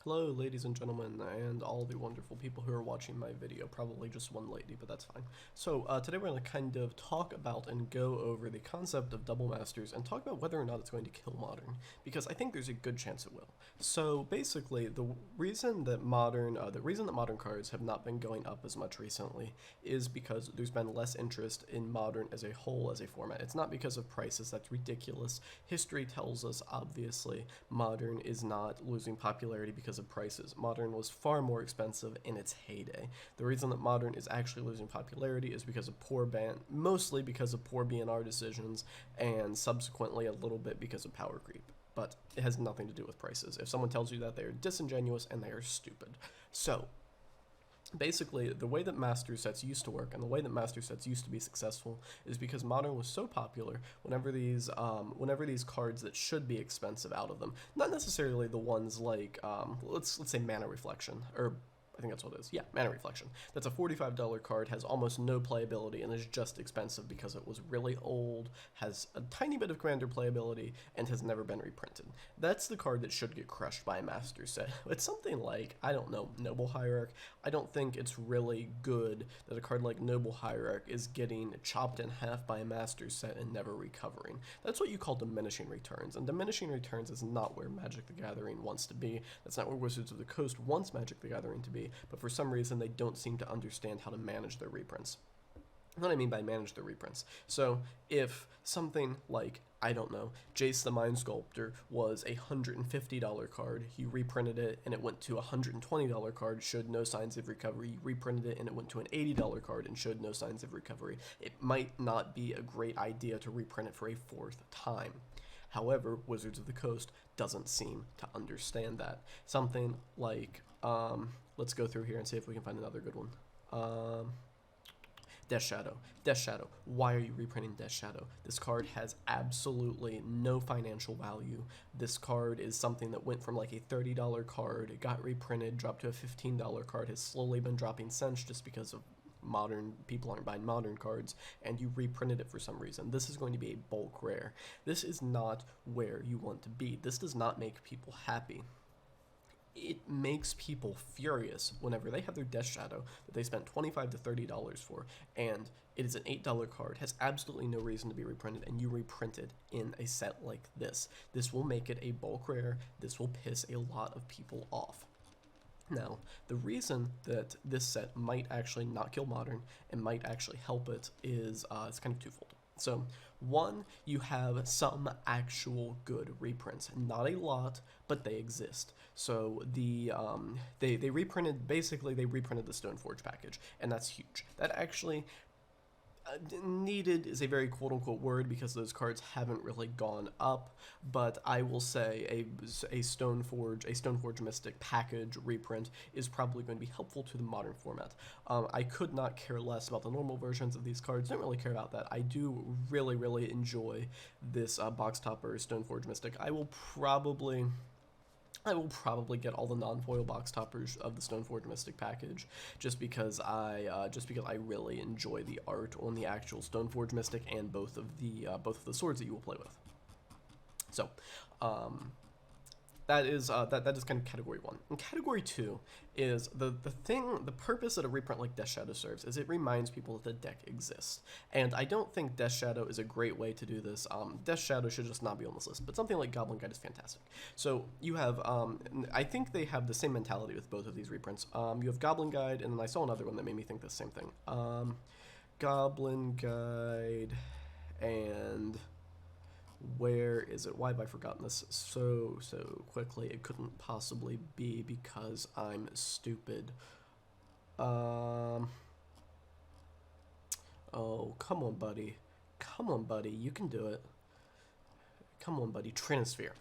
Hello, ladies and gentlemen, and all the wonderful people who are watching my video. Probably just one lady, but that's fine. So, today we're going to kind of talk about and go over the concept of double masters and talk about whether or not it's going to kill Modern, because I think there's a good chance it will. So, basically, the reason that Modern cards have not been going up as much recently is because there's been less interest in Modern as a whole as a format. It's not because of prices, that's ridiculous. History tells us, obviously, Modern is not losing popularity because of prices. Modern was far more expensive in its heyday. The reason that Modern is actually losing popularity is because of mostly because of poor BNR decisions, and subsequently a little bit because of power creep. But it has nothing to do with prices. If someone tells you that, they are disingenuous and they are stupid. So, basically, the way that master sets used to work and the way that master sets used to be successful is because modern was so popular. Whenever these cards that should be expensive out of them, not necessarily the ones like let's say mana reflection, or I think that's what it is. Yeah, Mana Reflection. That's a $45 card, has almost no playability, and is just expensive because it was really old, has a tiny bit of commander playability, and has never been reprinted. That's the card that should get crushed by a master set. It's something like, I don't know, Noble Hierarch. I don't think it's really good that a card like Noble Hierarch is getting chopped in half by a master set and never recovering. That's what you call diminishing returns, and diminishing returns is not where Magic the Gathering wants to be. That's not where Wizards of the Coast wants Magic the Gathering to be, but for some reason they don't seem to understand how to manage their reprints. What I mean by manage their reprints. So if something like, I don't know, Jace the Mind Sculptor was a $150 card, he reprinted it and it went to a $120 card, showed no signs of recovery, he reprinted it and it went to an $80 card and showed no signs of recovery, it might not be a great idea to reprint it for a fourth time. However, Wizards of the Coast doesn't seem to understand that. Something like, let's go through here and see if we can find another good one. Death Shadow. Death Shadow. Why are you reprinting Death Shadow? This card has absolutely no financial value. This card is something that went from like a $30 card, it got reprinted, dropped to a $15 card, has slowly been dropping since just because of modern people aren't buying modern cards, and you reprinted it for some reason. This is going to be a bulk rare. This is not where you want to be. This does not make people happy. It makes people furious whenever they have their Death Shadow that they spent $25 to $30 for, and it is an $8 card, has absolutely no reason to be reprinted, and you reprint it in a set like this. This will make it a bulk rare. This will piss a lot of people off. Now, the reason that this set might actually not kill Modern and might actually help it is it's kind of twofold. So, one, you have some actual good reprints. Not a lot, but they exist. So they reprinted, basically they reprinted the Stoneforge package, and that's huge. That actually needed is a very quote-unquote word because those cards haven't really gone up, but I will say a Stoneforge Mystic package reprint is probably going to be helpful to the modern format. I could not care less about the normal versions of these cards. Don't really care about that. I do really enjoy this box topper Stoneforge Mystic. I will probably get all the non-foil box toppers of the Stoneforge Mystic package, just because I really enjoy the art on the actual Stoneforge Mystic and both of the swords that you will play with. So, that is kind of category one. And category two is the purpose that a reprint like Death Shadow serves is it reminds people that the deck exists. And I don't think Death Shadow is a great way to do this. Death Shadow should just not be on this list, but something like Goblin Guide is fantastic. So you have, I think they have the same mentality with both of these reprints. You have Goblin Guide, and then I saw another one that made me think the same thing. Goblin Guide, and where is it? Why have I forgotten this so quickly? It couldn't possibly be because I'm stupid. Oh, come on, buddy. Come on, buddy. You can do it. Come on, buddy. Trinisphere.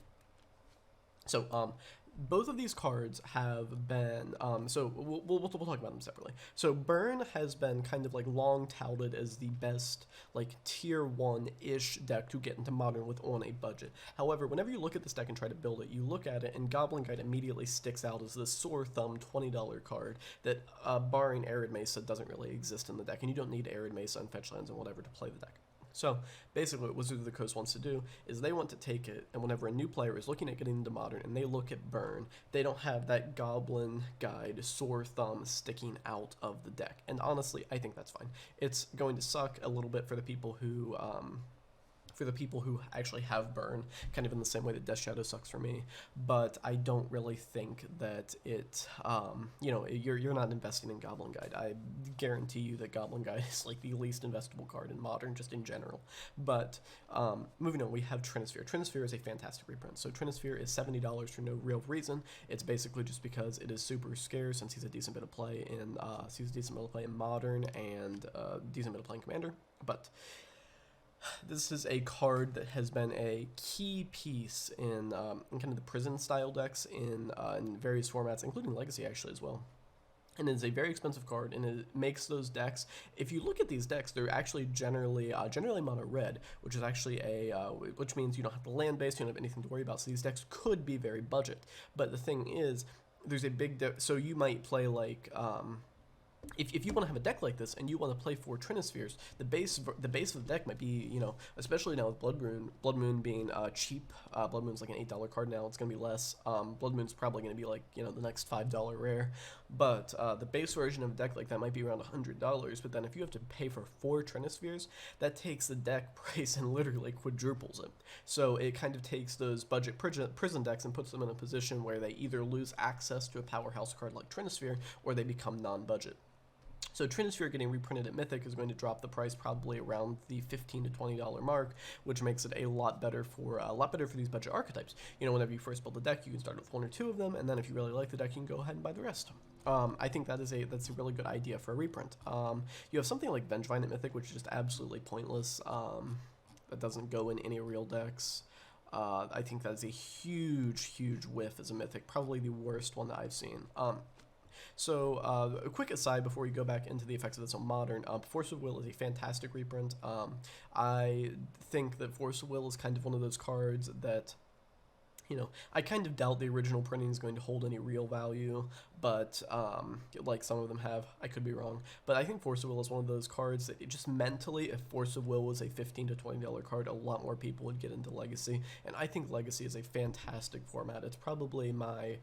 So, both of these cards have been, so we'll talk about them separately. So Burn has been kind of like long touted as the best like tier 1-ish deck to get into Modern with on a budget. However, whenever you look at this deck and try to build it, you look at it and Goblin Guide immediately sticks out as this sore thumb $20 card that, barring Arid Mesa, doesn't really exist in the deck, and you don't need Arid Mesa and Fetch Lands and whatever to play the deck. So basically what Wizards of the Coast wants to do is they want to take it, and whenever a new player is looking at getting into Modern and they look at Burn, they don't have that Goblin Guide sore thumb sticking out of the deck. And honestly, I think that's fine. It's going to suck a little bit for the people who actually have Burn, kind of in the same way that Death Shadow sucks for me. But I don't really think that it, you're not investing in Goblin Guide. I guarantee you that Goblin Guide is like the least investable card in Modern, just in general. But moving on, we have Trinisphere. Trinisphere is a fantastic reprint. So Trinisphere is $70 for no real reason. It's basically just because it is super scarce, since he's a decent bit of play in Modern and decent bit of play in Commander. But this is a card that has been a key piece in kind of the prison style decks in various formats, including Legacy actually as well. And it's a very expensive card, and it makes those decks. If you look at these decks, they're actually generally mono red, which is actually which means you don't have the land base, you don't have anything to worry about. So these decks could be very budget. But the thing is, there's a big so you might play like. If you want to have a deck like this and you want to play 4 Trinispheres, the base of the deck might be, especially now with Blood Moon being cheap. Blood Moon's like an $8 card now. It's going to be less. Blood Moon's probably going to be like, the next $5 rare. But the base version of a deck like that might be around $100. But then if you have to pay for 4 Trinispheres, that takes the deck price and literally quadruples it. So it kind of takes those budget prison decks and puts them in a position where they either lose access to a powerhouse card like Trinisphere, or they become non-budget. So Trinisphere getting reprinted at Mythic is going to drop the price probably around the $15 to $20 mark, which makes it a lot better for these budget archetypes. Whenever you first build a deck, you can start with 1 or 2 of them, and then if you really like the deck, you can go ahead and buy the rest. I think that's a really good idea for a reprint. You have something like Vengevine at Mythic, which is just absolutely pointless. That doesn't go in any real decks. I think that's a huge whiff as a Mythic, probably the worst one that I've seen. So a quick aside before we go back into the effects of this on Modern, Force of Will is a fantastic reprint. I think that Force of Will is kind of one of those cards that, I kind of doubt the original printing is going to hold any real value, but like some of them have. I could be wrong. But I think Force of Will is one of those cards that it just mentally, if Force of Will was a $15 to $20 card, a lot more people would get into Legacy. And I think Legacy is a fantastic format. It's probably my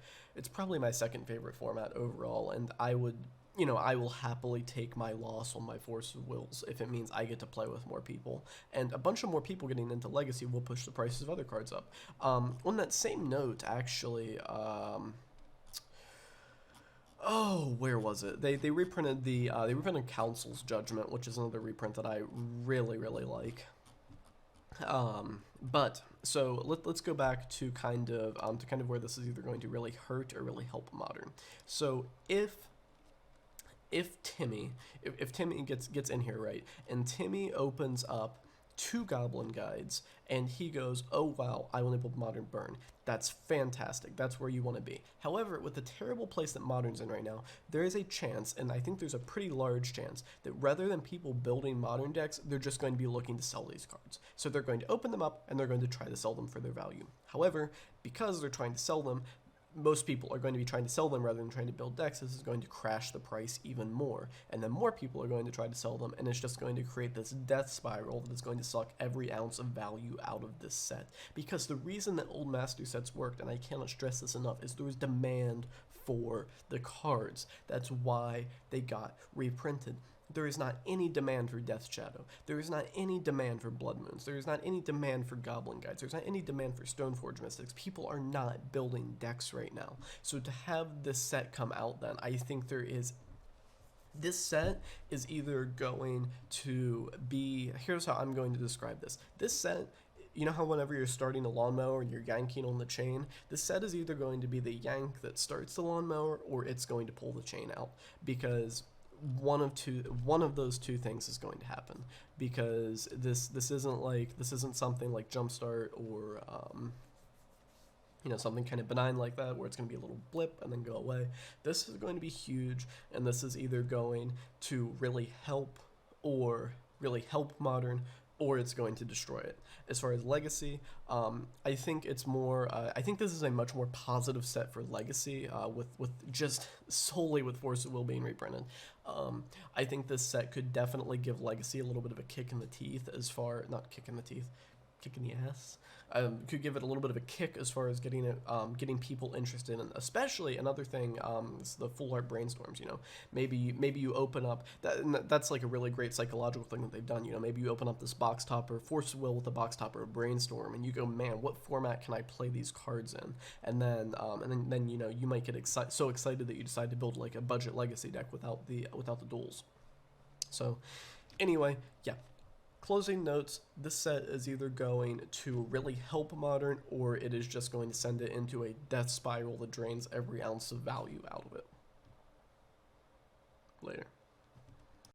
second favorite format overall, and I will happily take my loss on my Force of Wills if it means I get to play with more people. And a bunch of more people getting into Legacy will push the prices of other cards up. On that same note, actually, where was it? They reprinted Council's Judgment, which is another reprint that I really like. But so let's go back to kind of where this is either going to really hurt or really help Modern. So if Timmy gets in here, right, and Timmy opens up 2 Goblin Guides, and he goes, oh wow, I want to build Modern Burn. That's fantastic. That's where you want to be. However, with the terrible place that Modern's in right now, there is a chance, and I think there's a pretty large chance, that rather than people building Modern decks, they're just going to be looking to sell these cards. So they're going to open them up, and they're going to try to sell them for their value. However, because they're trying to sell them, most people are going to be trying to sell them rather than trying to build decks. This is going to crash the price even more. And then more people are going to try to sell them, and it's just going to create this death spiral that is going to suck every ounce of value out of this set. Because the reason that old Master sets worked, and I cannot stress this enough, is there was demand for the cards. That's why they got reprinted. There is not any demand for Death Shadow. There is not any demand for Blood Moons. There is not any demand for Goblin Guides. There's not any demand for Stoneforge Mystics. People are not building decks right now. So to have this set come out then, I think this set is either going to be, here's how I'm going to describe this. This set, you know how whenever you're starting a lawnmower and you're yanking on the chain, this set is either going to be the yank that starts the lawnmower, or it's going to pull the chain out, because one of those two things is going to happen, because this isn't something like Jumpstart or something kind of benign like that, where it's going to be a little blip and then go away. This is going to be huge, and this is either going to really help Modern, or it's going to destroy it. As far as Legacy, I think it's more. I think this is a much more positive set for Legacy, with just solely with Force of Will being reprinted. I think this set could definitely give Legacy a little bit of a kick in the teeth, as far not kick in the teeth, kick in the ass. Could give it a little bit of a kick as far as getting it, getting people interested in, especially another thing, is the full art brainstorms. You know, maybe you open up that's like a really great psychological thing that they've done. You know, maybe you open up this box topper, Force of Will with a box topper, a brainstorm, and you go, man, what format can I play these cards in? And then you know, you might get so excited that you decide to build like a budget Legacy deck without the duels. So, anyway, yeah. Closing notes, this set is either going to really help Modern, or it is just going to send it into a death spiral that drains every ounce of value out of it. Later.